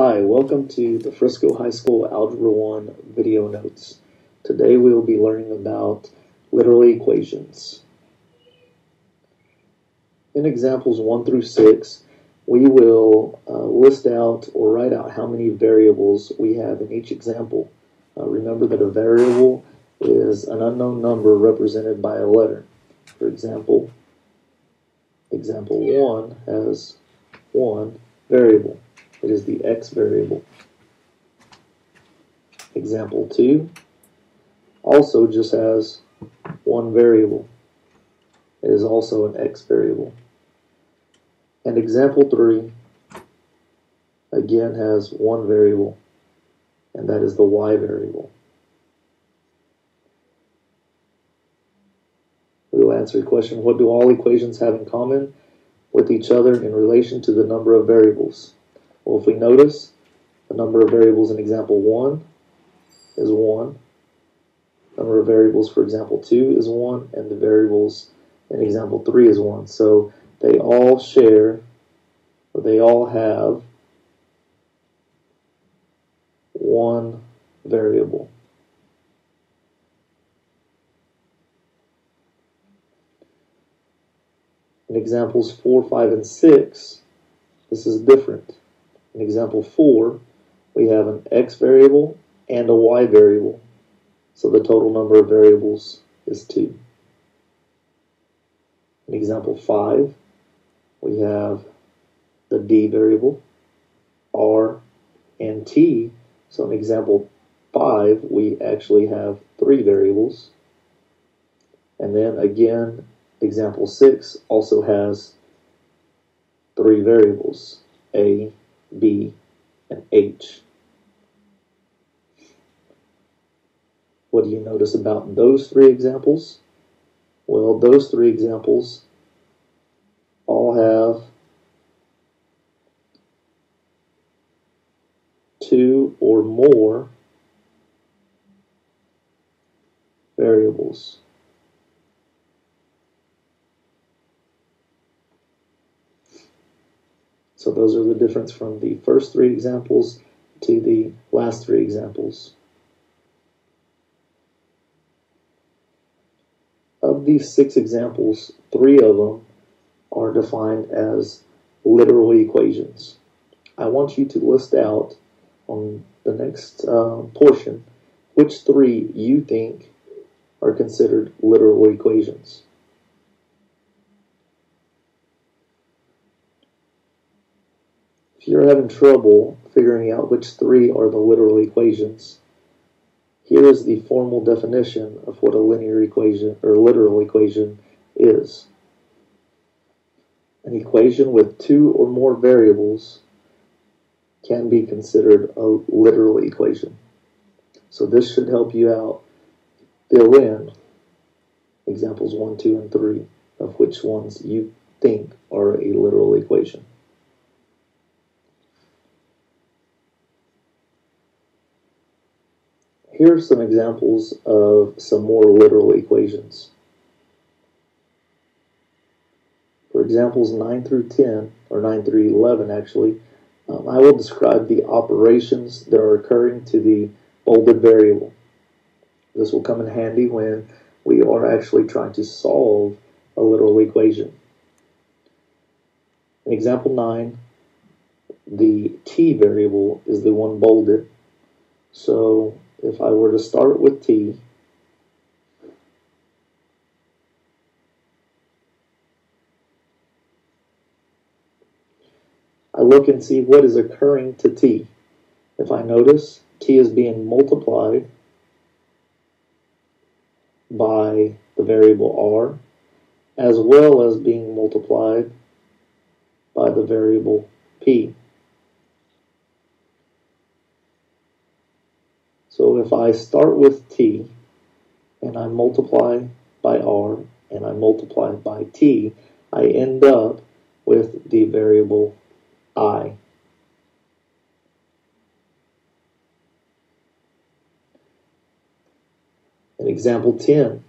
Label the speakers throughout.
Speaker 1: Hi, welcome to the Frisco High School Algebra 1 video notes. Today we will be learning about literal equations. In examples 1 through 6, we will list out or write out how many variables we have in each example. Remember that a variable is an unknown number represented by a letter. For example, example 1 has one variable. It is the x variable. Example 2 also just has one variable. It is also an x variable. And example 3 again has one variable, and that is the y variable. We will answer the question, what do all equations have in common with each other in relation to the number of variables? Well, if we notice, the number of variables in example 1 is 1. Number of variables for example 2 is 1, and the variables in example 3 is 1. So they all share, or they all have one variable. In examples 4, 5, and 6, this is different. In example 4, we have an x variable and a y variable. So the total number of variables is 2. In example 5, we have the d variable, r, and t. So in example 5, we actually have 3 variables. And then again, example 6 also has 3 variables, a, b, and h. What do you notice about those 3 examples? Well, those 3 examples all have 2 or more variables. So those are the difference from the first 3 examples to the last 3 examples. Of these 6 examples, 3 of them are defined as literal equations. I want you to list out on the next portion which 3 you think are considered literal equations. If you're having trouble figuring out which 3 are the literal equations, here is the formal definition of what a linear equation or literal equation is. An equation with 2 or more variables can be considered a literal equation. So this should help you out fill in examples 1, 2, and 3 of which ones you think are a literal equation. Here are some examples of some more literal equations. For examples 9 through 10, or 9 through 11 actually, I will describe the operations that are occurring to the bolded variable. This will come in handy when we are actually trying to solve a literal equation. In example 9, the t variable is the one bolded. So if I were to start with t, I look and see what is occurring to t. If I notice, t is being multiplied by the variable r, as well as being multiplied by the variable p. So if I start with t, and I multiply by r, and I multiply by t, I end up with the variable I. In example 10,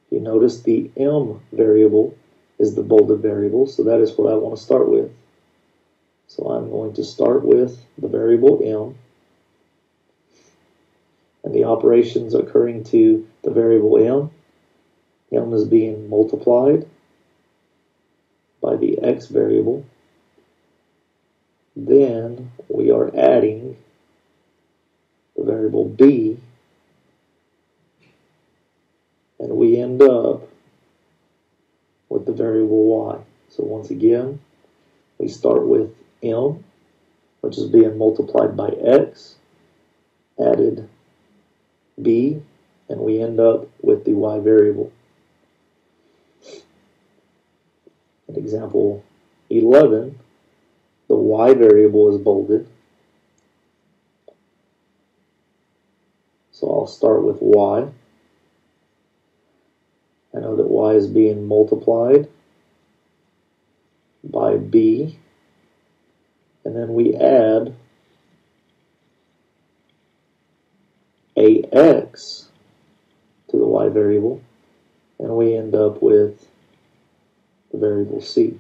Speaker 1: you notice the m variable is the bolded variable, so that is what I want to start with. So I'm going to start with the variable m, and the operations occurring to the variable m is being multiplied by the x variable. Then we are adding the variable b, and we end up with the variable y. So once again, we start with m, which is being multiplied by x, added b, and we end up with the y variable. In example 11, the y variable is bolded. So I'll start with y. I know that y is being multiplied by b, and then we add ax to the y variable, and we end up with the variable c.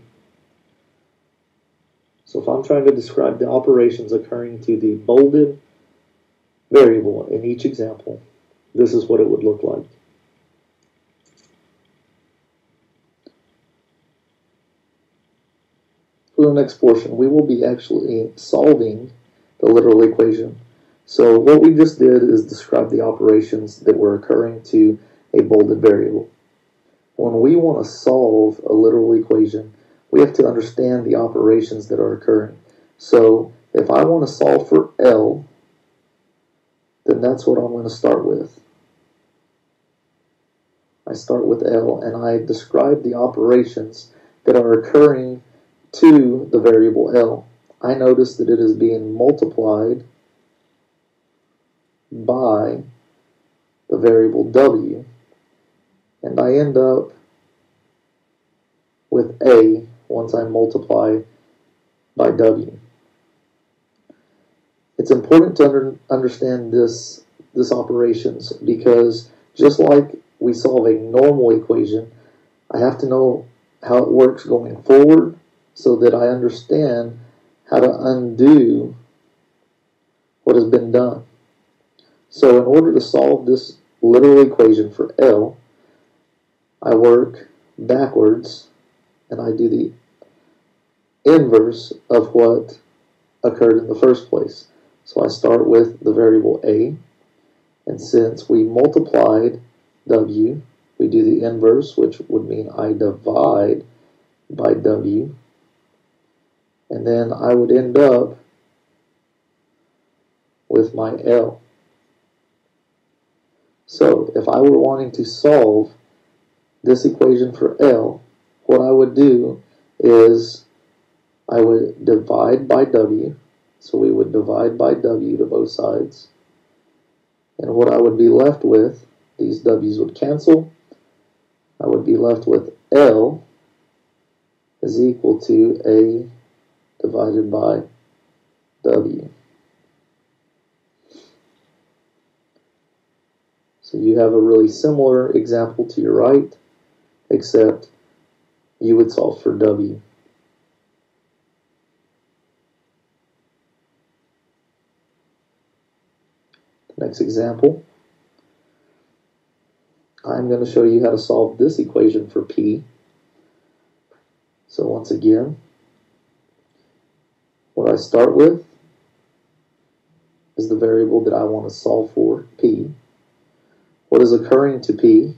Speaker 1: So if I'm trying to describe the operations occurring to the bolded variable in each example, this is what it would look like. For the next portion, we will be actually solving the literal equation. So what we just did is describe the operations that were occurring to a bolded variable. When we want to solve a literal equation, we have to understand the operations that are occurring. So if I want to solve for L, then that's what I'm going to start with. I start with L, and I describe the operations that are occurring to the variable L. I notice that it is being multiplied by the variable W, and I end up with A once I multiply by W. It's important to understand this operations, because just like we solve a normal equation, I have to know how it works going forward so that I understand how to undo what has been done. So in order to solve this literal equation for L, I work backwards and I do the inverse of what occurred in the first place. So I start with the variable A, and since we multiplied W, we do the inverse, which would mean I divide by W, and then I would end up with my L. So if I were wanting to solve this equation for L, what I would do is I would divide by W. So we would divide by W to both sides. And what I would be left with, these W's would cancel. I would be left with L is equal to A divided by W. So you have a really similar example to your right, except you would solve for W. Next example, I'm going to show you how to solve this equation for P. So once again, what I start with is the variable that I want to solve for, P. What is occurring to P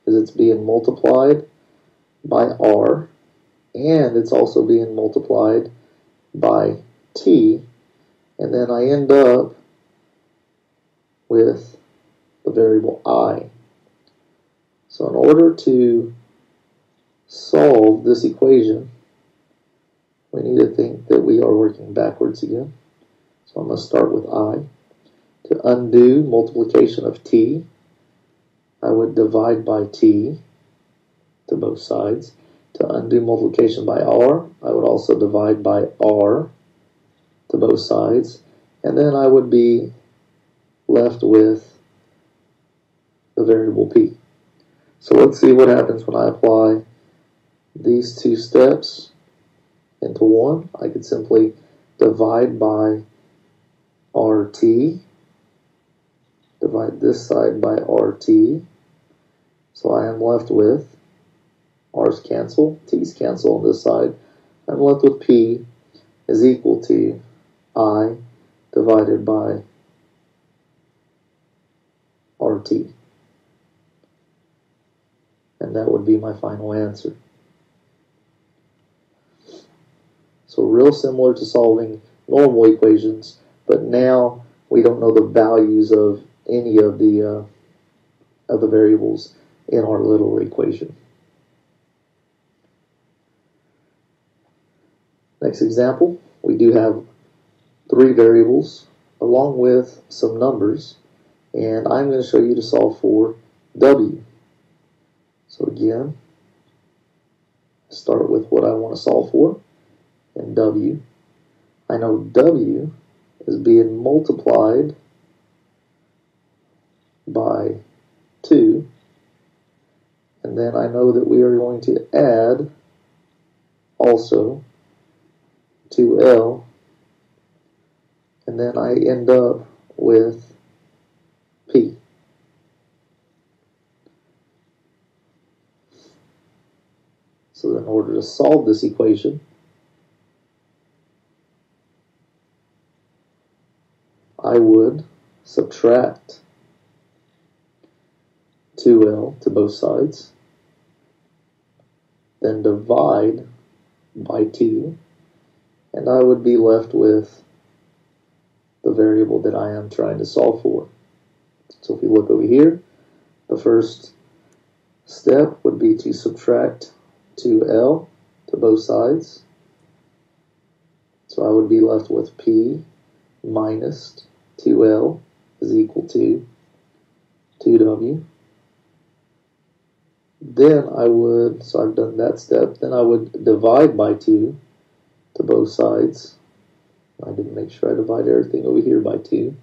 Speaker 1: is it's being multiplied by R, and it's also being multiplied by T, and then I end up with the variable I. So in order to solve this equation, we need to think that we are working backwards again. So I'm going to start with I. To undo multiplication of T, I would divide by T to both sides. To undo multiplication by R, I would also divide by R to both sides. And then I would be left with the variable P. So let's see what happens when I apply these two steps into 1, I could simply divide by RT, divide this side by RT, so I am left with R's cancel, T's cancel on this side. I'm left with P is equal to I divided by RT. And that would be my final answer. So real similar to solving normal equations, but now we don't know the values of any of the variables in our little equation. Next example, we do have 3 variables along with some numbers, and I'm going to show you to solve for W. So again, start with what I want to solve for, and W. I know W is being multiplied by 2, and then I know that we are going to add also 2L, and then I end up with P. So in order to solve this equation, I would subtract 2L to both sides, then divide by 2, and I would be left with the variable that I am trying to solve for. So if we look over here, the first step would be to subtract 2L to both sides. So I would be left with P minus 2L is equal to 2W. Then I would, so I've done that step, then I would divide by 2 to both sides. I didn't make sure I divide everything over here by 2.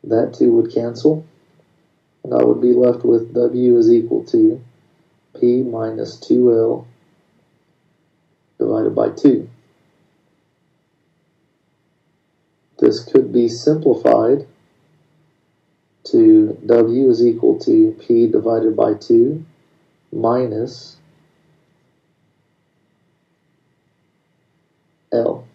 Speaker 1: That 2 would cancel, and I would be left with W is equal to P minus 2L divided by 2. This could be simplified to W is equal to P divided by 2 minus L.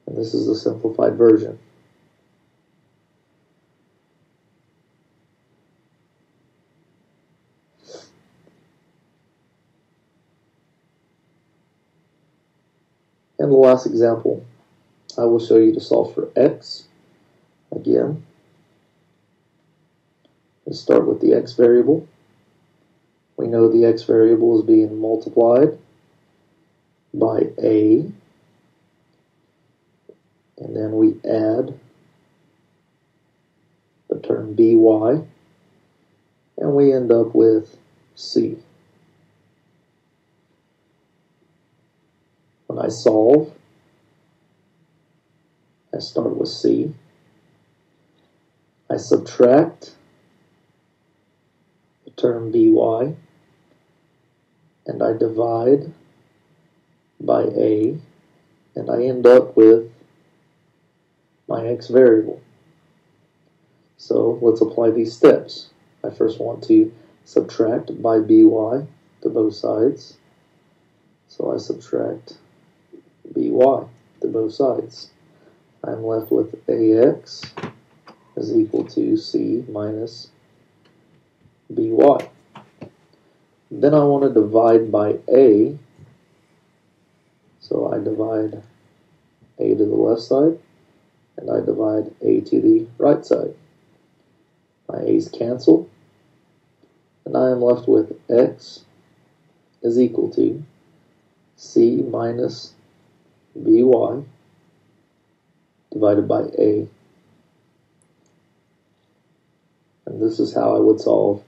Speaker 1: And this is the simplified version. And the last example, I will show you to solve for X. Again, let's start with the X variable. We know the X variable is being multiplied by A, and then we add the term by, and we end up with C. When I solve, I start with C. I subtract the term by, and I divide by A, and I end up with my X variable. So let's apply these steps. I first want to subtract by by to both sides. So I subtract by to both sides. I'm left with AX is equal to C minus by. Then I want to divide by A, so I divide A to the left side, and I divide A to the right side. My A's cancel, and I am left with X is equal to C minus by divided by A. And this is how I would solve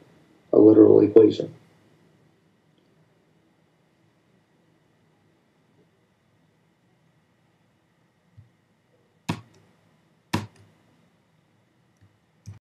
Speaker 1: a literal equation.